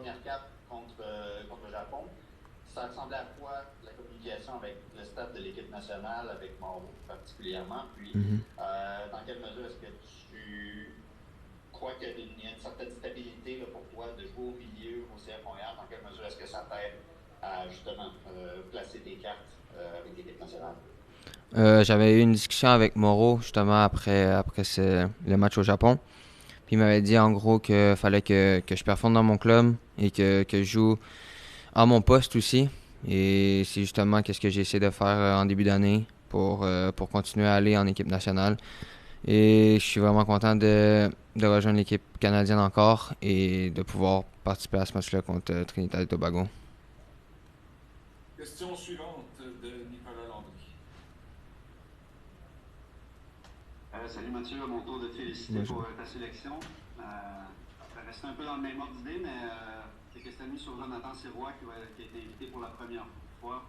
première cap contre le Japon, ça ressemblait à quoi la communication avec le staff de l'équipe nationale, avec Mauro particulièrement? Puis, dans quelle mesure est-ce que tu crois qu'il y a une certaine stabilité là, pour toi de jouer au milieu au CF Montréal? Dans quelle mesure est-ce que ça t'aide à justement placer tes cartes avec l'équipe nationale? J'avais eu une discussion avec Mauro justement après le match au Japon. Puis il m'avait dit en gros qu'il fallait que je performe dans mon club et que je joue à mon poste aussi. Et c'est justement qu'est-ce que j'ai essayé de faire en début d'année pour continuer à aller en équipe nationale. Et je suis vraiment content de rejoindre l'équipe canadienne encore et de pouvoir participer à ce match-là contre Trinidad et Tobago. Question suivante de Nicolas Landry. Salut Mathieu, à mon tour de te féliciter pour ta sélection. Ça reste un peu dans le même ordre d'idée, mais quelques amis sur Jonathan Sirois qui a été invité pour la première fois.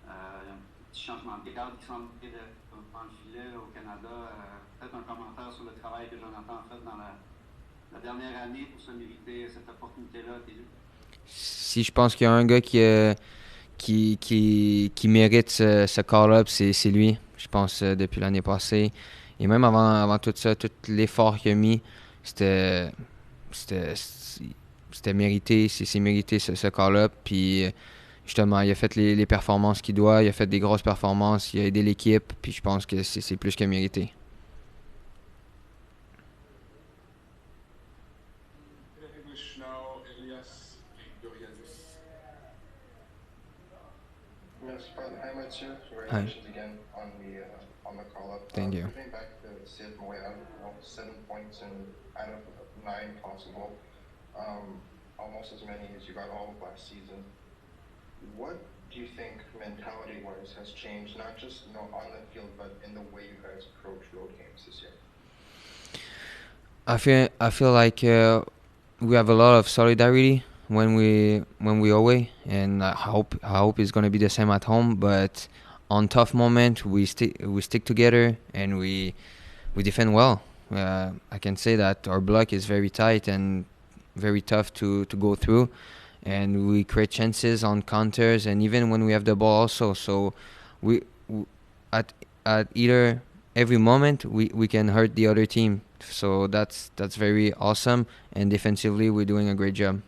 Il y a un petit changement de garde qui semble dans le filet au Canada. Peut-être un commentaire sur le travail que Jonathan a fait dans la dernière année pour se mériter cette opportunité-là à tes yeux. Si je pense qu'il y a un gars qui mérite ce call-up, c'est lui. Je pense depuis l'année passée. Et même avant tout ça, tout l'effort qu'il a mis, c'était mérité. C'est mérité ce call-up. Puis justement, il a fait les performances qu'il doit. Il a fait des grosses performances. Il a aidé l'équipe. Puis je pense que c'est plus que mérité. Hi, Mathieu. Congratulations again on the call up. Thank you. Getting back to CF Montréal, 7 points out of 9 possible, almost as many as you got all of last season. What do you think mentality-wise has changed, not just on the field, but in the way you guys approach road games this year? I feel like we have a lot of solidarity when we away, and I hope it's gonna be the same at home. But on tough moment, we stick together and we defend well. I can say that our block is very tight and very tough to go through, and we create chances on counters and even when we have the ball also. So we at either every moment we can hurt the other team. So that's very awesome, and defensively we're doing a great job.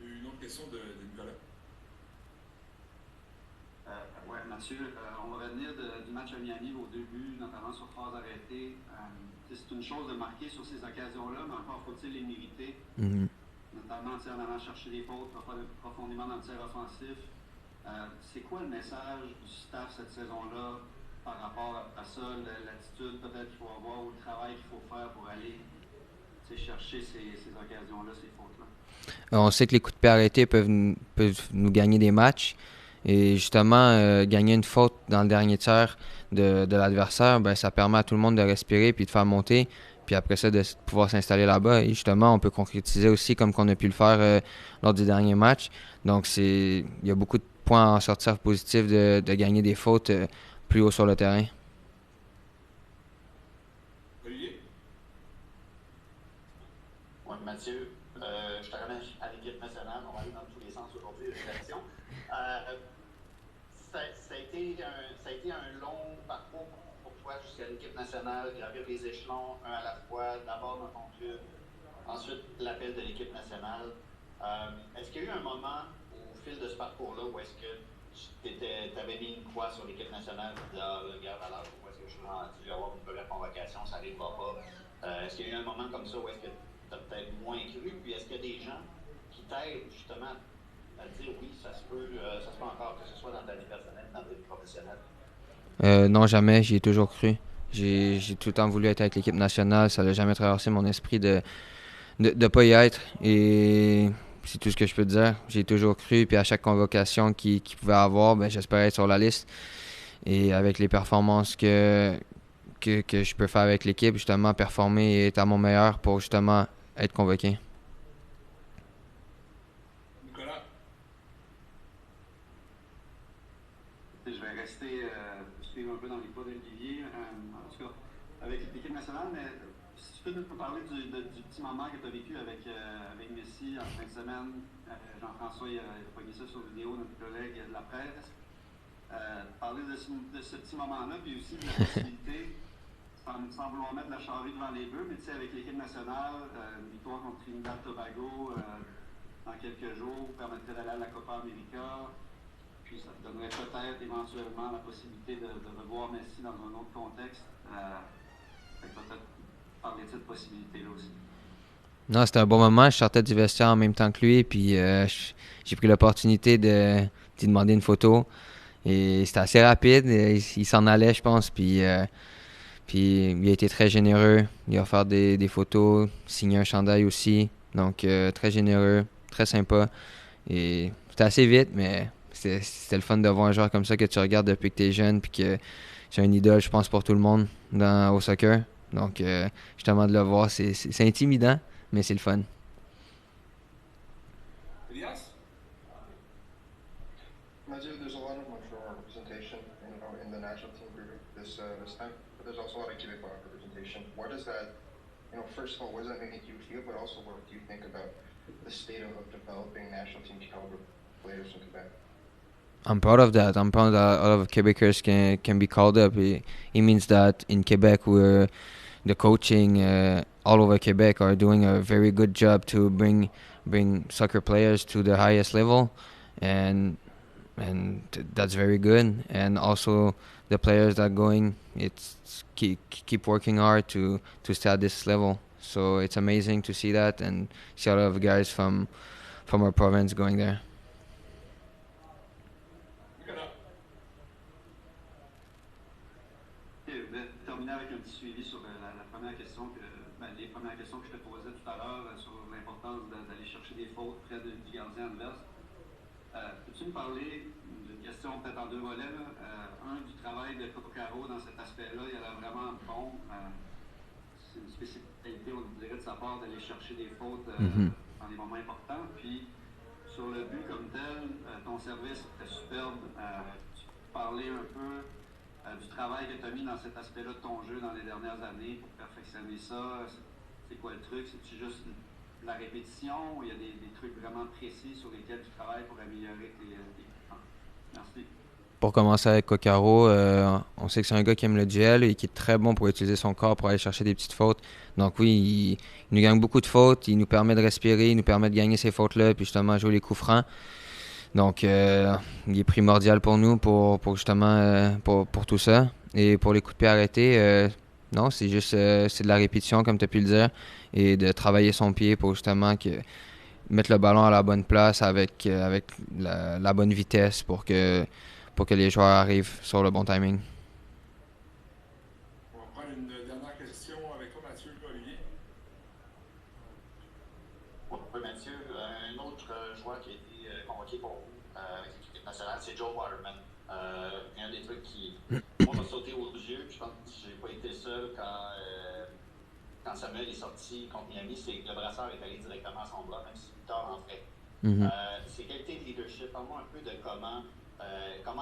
Une autre question de Nicolas. Ouais, Mathieu, on va revenir du match à Miami au début, notamment sur phase arrêtée. C'est une chose de marquer sur ces occasions-là, mais encore faut-il les mériter. Notamment en allant chercher des fautes profondément dans le tir offensif. C'est quoi le message du staff cette saison-là par rapport à ça, l'attitude peut-être qu'il faut avoir ou le travail qu'il faut faire pour aller chercher ces occasions-là, ces fautes-là? On sait que les coups de pied arrêtés peuvent nous gagner des matchs. Et justement, gagner une faute dans le dernier tiers de l'adversaire, ben, ça permet à tout le monde de respirer puis de faire monter. Puis après ça, de pouvoir s'installer là-bas. Et justement, on peut concrétiser aussi comme qu'on a pu le faire lors du dernier match. Donc, il y a beaucoup de points à en sortir positifs de gagner des fautes plus haut sur le terrain. Olivier? Oui, Mathieu, je te ramène à l'équipe nationale. On va aller dans tous les sens aujourd'hui, l'éducation. Ça a été un long parcours pour toi jusqu'à l'équipe nationale, gravir les échelons un à la fois, d'abord dans ton club, ensuite l'appel de l'équipe nationale. Est-ce qu'il y a eu un moment au fil de ce parcours-là où est-ce que tu avais mis une croix sur l'équipe nationale et tu disais, regarde, alors, où est-ce que je suis rendu, je vais avoir une première convocation, ça n'arrivera pas. Est-ce qu'il y a eu un moment comme ça où est-ce que tu as peut-être moins cru, puis est-ce qu'il y a des gens qui t'aident justement à dire oui, ça se peut encore, que ce soit dans ta vie personnelle, dans ta vie professionnelle? Non, jamais, j'y ai toujours cru. J'ai tout le temps voulu être avec l'équipe nationale, ça n'a jamais traversé mon esprit de pas y être. Et c'est tout ce que je peux te dire. J'ai toujours cru, puis à chaque convocation qu'il pouvait avoir, ben, j'espérais être sur la liste. Et avec les performances que je peux faire avec l'équipe, justement, performer et être à mon meilleur pour justement être convoqué. Nicolas? Je vais suivre un peu dans les pas d'Olivier, en tout cas avec l'équipe nationale, mais si tu peux nous parler du petit petit moment que tu as vécu avec Messi en fin de semaine. Jean-François, il a pogné ça sur vidéo, notre collègue de la presse. Parler de ce petit moment-là, puis aussi de la possibilité, sans vouloir mettre la charrue devant les bœufs, mais tu sais, avec l'équipe nationale, une victoire contre Trinidad-Tobago dans quelques jours permettrait d'aller à la Copa América. Puis ça te donnerait peut-être éventuellement la possibilité de revoir Messi dans un autre contexte. Peut-être parler de cette possibilité-là aussi. Non, c'était un bon moment. Je sortais du vestiaire en même temps que lui, puis j'ai pris l'opportunité de lui demander une photo. Et c'était assez rapide. Il s'en allait, je pense, puis il a été très généreux. Il a offert des photos, signé un chandail aussi. Donc, très généreux, très sympa. Et c'était assez vite, mais c'était le fun de voir un joueur comme ça que tu regardes depuis que tu es jeune, puis que c'est un idole, je pense, pour tout le monde au soccer. Donc, justement, de le voir, c'est intimidant, mais c'est le fun. Elias? Mathieu, there's a lot of Montreal representation, in the national team group this time, but there's also a lot of Quebecois representation. What does that, first of all, what does that make you feel, but also what do you think about the state of developing national team caliber players in Quebec? I'm proud of that. I'm proud that a lot of Quebecers can be called up. It means that in Quebec, the coaching all over Quebec are doing a very good job to bring soccer players to the highest level, and that's very good. And also the players that are going, it's keep working hard to stay at this level. So it's amazing to see that and see a lot of guys from our province going there. Terminer avec un petit suivi sur la première question les premières questions que je te posais tout à l'heure sur l'importance d'aller chercher des fautes près du gardien adverse. Peux-tu me parler d'une question peut-être en deux volets? Un, du travail de Coco dans cet aspect-là, il a l'air vraiment bon. C'est une spécialité, on dirait, de sa part d'aller chercher des fautes dans les moments importants. Puis, sur le but comme tel, ton service était superbe. Tu parlais un peu du travail que tu as mis dans cet aspect-là de ton jeu dans les dernières années pour perfectionner ça. C'est quoi le truc? C'est-tu juste de la répétition ou il y a des trucs vraiment précis sur lesquels tu travailles pour améliorer tes Merci. Pour commencer avec Coccaro, on sait que c'est un gars qui aime le duel et qui est très bon pour utiliser son corps pour aller chercher des petites fautes. Donc oui, il nous gagne beaucoup de fautes, il nous permet de respirer, il nous permet de gagner ces fautes-là, puis justement jouer les coups francs. Donc il est primordial pour nous pour justement pour tout ça. Et pour les coups de pied arrêtés, non, c'est juste c'est de la répétition comme tu as pu le dire et de travailler son pied pour justement mettre le ballon à la bonne place avec la bonne vitesse pour que les joueurs arrivent sur le bon timing. On va prendre une dernière question avec toi, Mathieu, Olivier. Oui, Mathieu, un autre joueur qui a été convoqué pour vous avec l'équipe nationale, c'est Joe Waterman. Un des trucs qui m'a sauté aux yeux, je pense que je n'ai pas été seul quand Samuel est sorti contre Miami, c'est que le brasseur est allé directement à son bras, même si Victor en fait. Ses qualités de leadership, parle-moi un peu de comment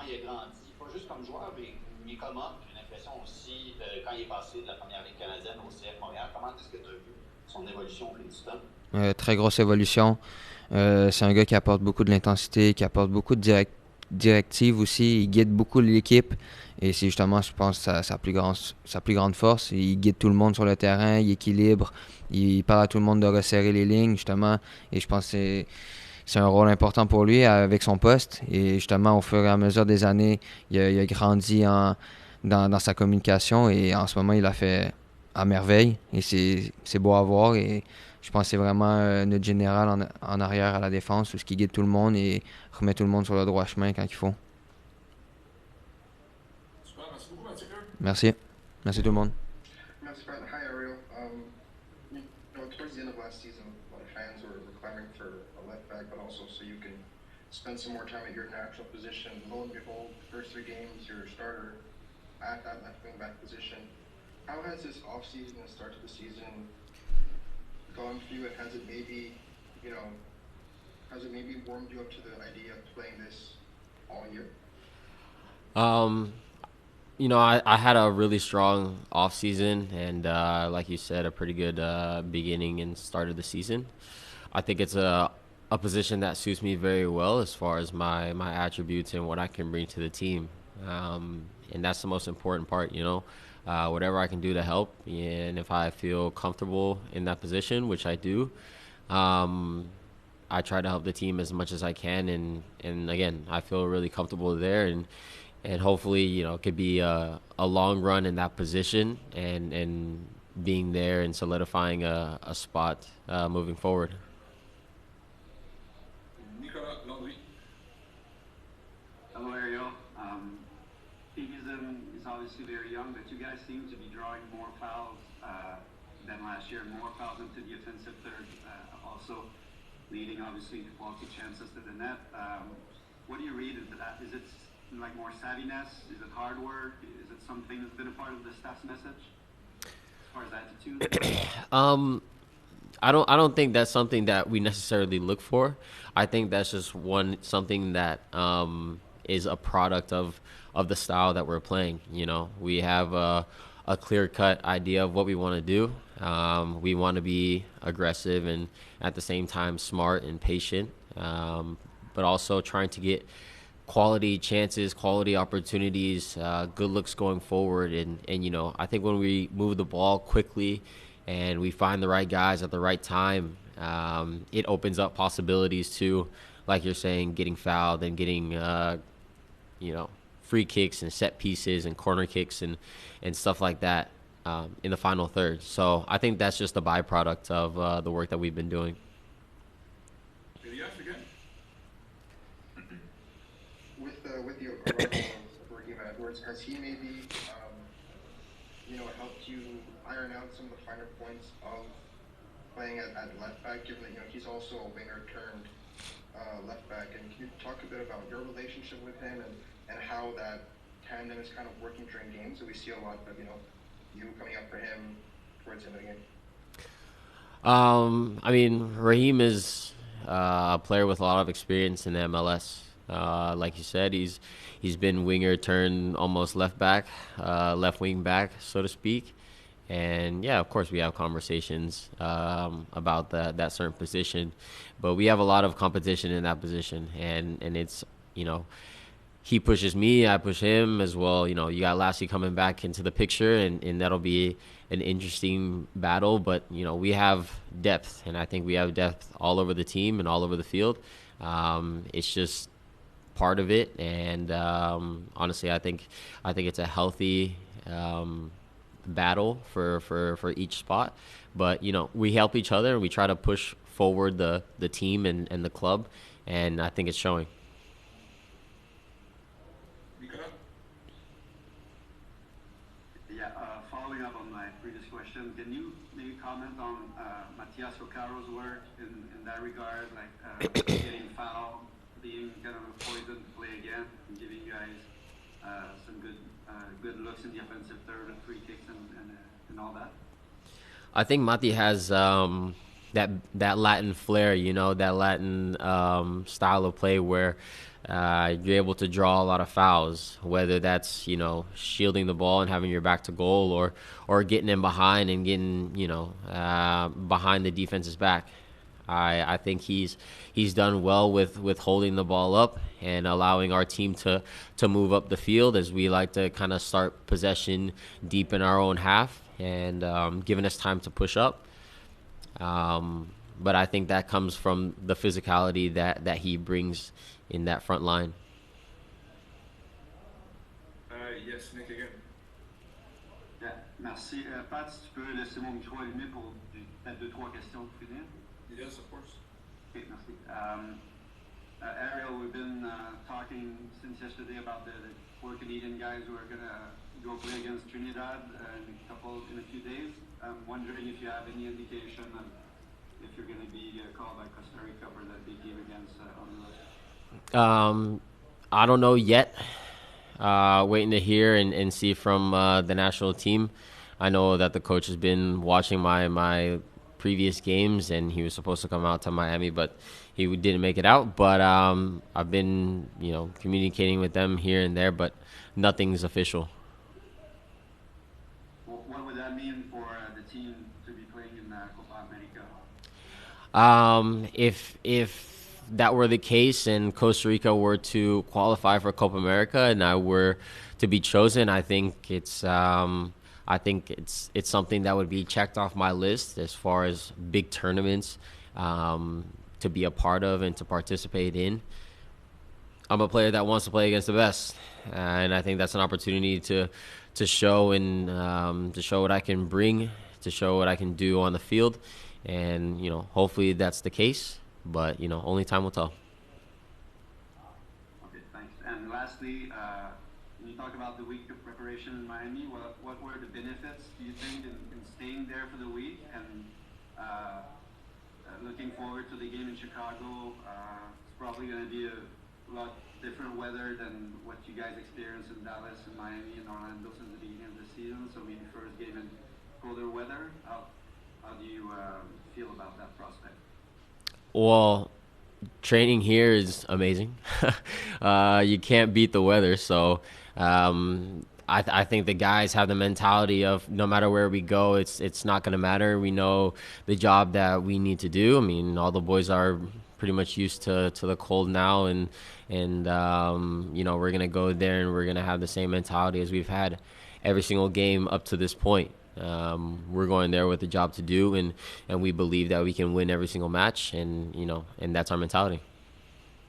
il a grandi, pas juste comme joueur, mais comment, j'ai l'impression aussi, quand il est passé de la première ligue canadienne au CF Montréal, comment est-ce que tu as vu son évolution au fil du temps? Très grosse évolution. C'est un gars qui apporte beaucoup de l'intensité, qui apporte beaucoup de directives aussi. Il guide beaucoup l'équipe et c'est justement, je pense, sa plus grande force. Il guide tout le monde sur le terrain, il équilibre, il parle à tout le monde de resserrer les lignes, justement. Et je pense que c'est un rôle important pour lui avec son poste. Et justement, au fur et à mesure des années, il a grandi dans sa communication et en ce moment, il a fait à merveille. Et c'est beau à voir. Et je pense que c'est vraiment notre général en arrière à la défense, qui guide tout le monde et remet tout le monde sur le droit chemin quand il faut. Super, merci beaucoup, Mathieu. Merci. Merci tout le monde. Merci, Brad. Hi, Ariel. Towards the end of last season, a lot of fans were clamoring for a left back, but also so you can spend some more time at your natural position. Lo and behold, the first 3 games, you're a starter at that left wing back position. How has this offseason and start to the season gone for you, and has it maybe warmed you up to the idea of playing this all year? I had a really strong off season and, like you said, a pretty good beginning and start of the season. I think it's a position that suits me very well as far as my attributes and what I can bring to the team. And that's the most important part. Whatever I can do to help, and if I feel comfortable in that position, which I do, I try to help the team as much as I can. And again, I feel really comfortable there, and hopefully, it could be a long run in that position and being there and solidifying a spot moving forward. Nicolas Landry. Hello, Ariel. Season is obviously very young, but you guys seem to be drawing more fouls than last year, more fouls into the offensive third, also leading, obviously, to quality chances to the net. What do you read into that? Is it like more savviness? Is it hard work? Is it something that's been a part of the staff's message as far as attitude? I don't think that's something that we necessarily look for. I think that's just something that is a product of the style that we're playing. We have a clear-cut idea of what we want to do. We want to be aggressive and at the same time smart and patient, but also trying to get quality chances, quality opportunities, good looks going forward. And I think when we move the ball quickly and we find the right guys at the right time, it opens up possibilities to, like you're saying, getting fouled and getting, free kicks and set pieces and corner kicks and stuff like that in the final third. So I think that's just a byproduct of the work that we've been doing. Elias again. With the arrival of Raheem Edwards, has he maybe helped you iron out some of the finer points of playing at left back, given that he's also a winger turned left back? And can you talk a bit about your relationship with him and how that tandem is kind of working during games? So we see a lot of you coming up for him towards the end of the game. Raheem is a player with a lot of experience in the MLS. Like you said, he's been winger turned almost left back, left wing back, so to speak. And yeah, of course we have conversations about that certain position, but we have a lot of competition in that position, and it's he pushes me, I push him as well. You got Lassie coming back into the picture, and that'll be an interesting battle. But we have depth, and I think we have depth all over the team and all over the field. It's just part of it, and honestly, I think it's a healthy battle for each spot. But we help each other, and we try to push forward the team and the club, and I think it's showing. Nicolas. Yeah, following up on my previous question, can you maybe comment on Mathieu Choinière's work in that regard, like getting fouled, being kind of a poison to play again, and giving you guys some good looks in the offensive third and free kicks and all that? I think Mati has that Latin flair, that Latin style of play where you're able to draw a lot of fouls, whether that's shielding the ball and having your back to goal, or getting in behind and getting behind the defense's back. I think he's done well with holding the ball up and allowing our team to move up the field, as we like to kind of start possession deep in our own half and giving us time to push up. But I think that comes from the physicality that he brings in that front line. Yes, Nick again. Yeah, merci. Pat, si tu peux laisser mon micro allumé pour peut-être 2-3 questions pour finir. Yes, of course. Okay, merci. Ariel, we've been talking since yesterday about the 4 Canadian guys who are going to go play against Trinidad in a few days. I'm wondering if you have any indication of if you're going to be called by Costa Rica for that big game against Honduras. I don't know yet. Waiting to hear and see from the national team. I know that the coach has been watching my previous games, and he was supposed to come out to Miami, but he didn't make it out. But I've been communicating with them here and there, but nothing's official. team to be playing in Copa America? If that were the case and Costa Rica were to qualify for Copa America and I were to be chosen, I think it's something that would be checked off my list as far as big tournaments to be a part of and to participate in. I'm a player that wants to play against the best, and I think that's an opportunity to show and to show what I can bring, to show what I can do on the field, and hopefully that's the case. But only time will tell. Okay, thanks. And lastly, when you talk about the week of preparation in Miami, what were the benefits, do you think, in staying there for the week and looking forward to the game in Chicago? It's probably going to be a lot different weather than what you guys experienced in Dallas and Miami and Orlando since the beginning of the season. So maybe first game in colder weather. How do you feel about that prospect? Well, training here is amazing. You can't beat the weather. So I think the guys have the mentality of no matter where we go, it's not going to matter. We know the job that we need to do. I mean, all the boys are pretty much used to the cold now, and we're going to go there and we're going to have the same mentality as we've had every single game up to this point. We're going there with a job to do, and we believe that we can win every single match, and that's our mentality.